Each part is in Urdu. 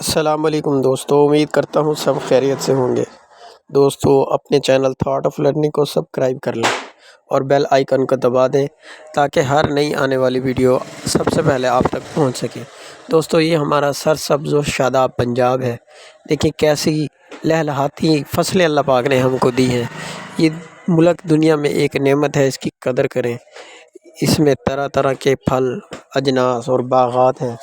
السلام علیکم دوستو، امید کرتا ہوں سب خیریت سے ہوں گے۔ دوستو اپنے چینل تھاٹ آف لرننگ کو سبسکرائب کر لیں اور بیل آئیکن کو دبا دیں تاکہ ہر نئی آنے والی ویڈیو سب سے پہلے آپ تک پہنچ سکے۔ دوستو یہ ہمارا سرسبز و شاداب پنجاب ہے۔ دیکھیں کیسی لہلہاتی فصلیں اللہ پاک نے ہم کو دی ہیں۔ یہ ملک دنیا میں ایک نعمت ہے، اس کی قدر کریں۔ اس میں طرح طرح کے پھل، اجناس اور باغات ہیں۔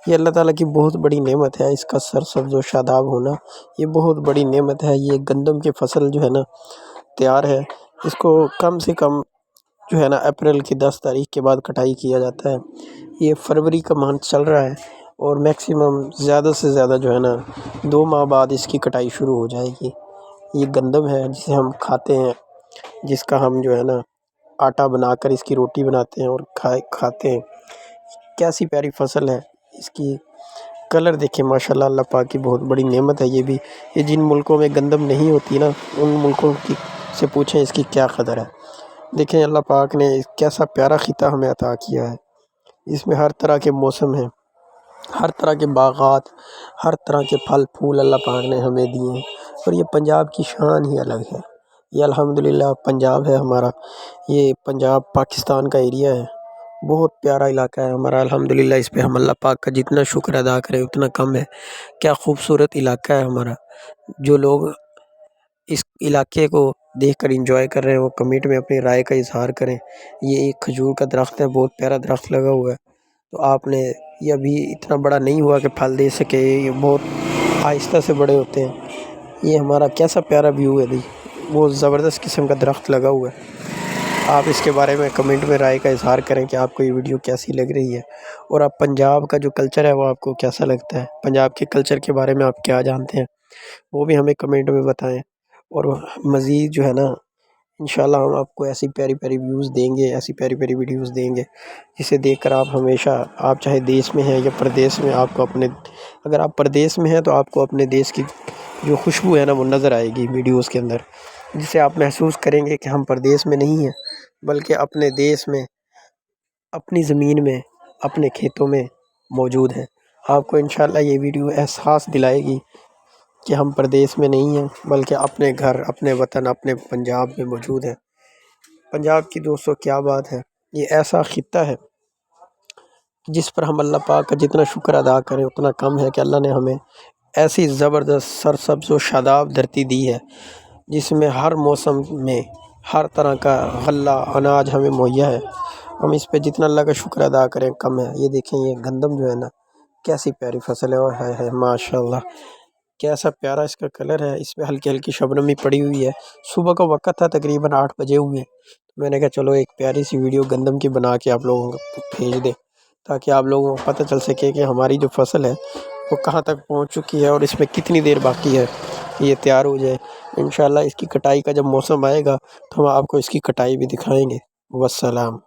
یہ اللہ تعالیٰ کی بہت بڑی نعمت ہے، اس کا سرسبز و شاداب ہونا یہ بہت بڑی نعمت ہے۔ یہ گندم کی فصل جو ہے نا تیار ہے، اس کو کم سے کم جو ہے نا اپریل کی 10 تاریخ کے بعد کٹائی کیا جاتا ہے۔ یہ فروری کا منتھ چل رہا ہے اور میکسیمم زیادہ سے زیادہ جو ہے نا 2 ماہ بعد اس کی کٹائی شروع ہو جائے گی۔ یہ گندم ہے جسے ہم کھاتے ہیں، جس کا ہم جو ہے نا آٹا بنا کر اس کی روٹی بناتے ہیں اور کھاتے ہیں۔ کیسی پیاری فصل ہے، اس کی کلر دیکھیں ماشاءاللہ، اللہ پاک کی بہت بڑی نعمت ہے یہ بھی۔ یہ جن ملکوں میں گندم نہیں ہوتی نا، ان ملکوں کی سے پوچھیں اس کی کیا قدر ہے۔ دیکھیں اللہ پاک نے کیسا پیارا خطہ ہمیں عطا کیا ہے۔ اس میں ہر طرح کے موسم ہیں، ہر طرح کے باغات، ہر طرح کے پھل پھول اللہ پاک نے ہمیں دیے ہیں، اور یہ پنجاب کی شان ہی الگ ہے۔ یہ الحمدللہ پنجاب ہے ہمارا، یہ پنجاب پاکستان کا ایریا ہے، بہت پیارا علاقہ ہے ہمارا الحمدللہ۔ اس پہ ہم اللہ پاک کا جتنا شکر ادا کریں اتنا کم ہے۔ کیا خوبصورت علاقہ ہے ہمارا۔ جو لوگ اس علاقے کو دیکھ کر انجوائے کر رہے ہیں وہ کمنٹ میں اپنی رائے کا اظہار کریں۔ یہ ایک کھجور کا درخت ہے، بہت پیارا درخت لگا ہوا ہے، تو آپ نے یہ ابھی اتنا بڑا نہیں ہوا کہ پھل دے سکے، یہ بہت آہستہ سے بڑے ہوتے ہیں۔ یہ ہمارا کیسا پیارا ویو ہے، بہت زبردست قسم کا درخت لگا ہوا ہے۔ آپ اس کے بارے میں کمنٹ میں رائے کا اظہار کریں کہ آپ کو یہ ویڈیو کیسی لگ رہی ہے، اور آپ پنجاب کا جو کلچر ہے وہ آپ کو کیسا لگتا ہے، پنجاب کے کلچر کے بارے میں آپ کیا جانتے ہیں وہ بھی ہمیں کمنٹ میں بتائیں۔ اور مزید جو ہے نا انشاءاللہ ہم آپ کو ایسی پیاری پیاری ویوز دیں گے، ایسی پیاری پیاری ویڈیوز دیں گے جسے دیکھ کر آپ ہمیشہ، آپ چاہے دیس میں ہیں یا پردیس میں، آپ کو اپنے، اگر آپ پردیس میں ہیں تو آپ کو اپنے دیس کی جو خوشبو ہے نا وہ نظر آئے گی ویڈیوز کے اندر، جسے آپ محسوس کریں گے کہ ہم پردیس میں نہیں ہیں بلکہ اپنے دیس میں، اپنی زمین میں، اپنے کھیتوں میں موجود ہیں۔ آپ کو انشاءاللہ یہ ویڈیو احساس دلائے گی کہ ہم پردیس میں نہیں ہیں بلکہ اپنے گھر، اپنے وطن، اپنے پنجاب میں موجود ہیں۔ پنجاب کی دوستو کیا بات ہے، یہ ایسا خطہ ہے جس پر ہم اللہ پاک کا جتنا شکر ادا کریں اتنا کم ہے کہ اللہ نے ہمیں ایسی زبردست سرسبز و شاداب دھرتی دی ہے جس میں ہر موسم میں ہر طرح کا غلہ اناج ہمیں مہیا ہے۔ ہم اس پہ جتنا اللہ کا شکر ادا کریں کم ہے۔ یہ دیکھیں یہ گندم جو ہے نا کیسی پیاری فصل ہے، اور ہے ماشاءاللہ کیسا پیارا اس کا کلر ہے۔ اس پہ ہلکی ہلکی شبنمی پڑی ہوئی ہے۔ صبح کا وقت تھا، تقریباً 8 بجے ہوئے، میں نے کہا چلو ایک پیاری سی ویڈیو گندم کی بنا کے آپ لوگوں کو بھیج دیں تاکہ آپ لوگوں کو پتہ چل سکے کہ ہماری جو فصل ہے وہ کہاں تک پہنچ چکی ہے اور اس میں کتنی دیر باقی ہے یہ تیار ہو جائے۔ انشاءاللہ اس کی کٹائی کا جب موسم آئے گا تو ہم آپ کو اس کی کٹائی بھی دکھائیں گے۔ والسلام۔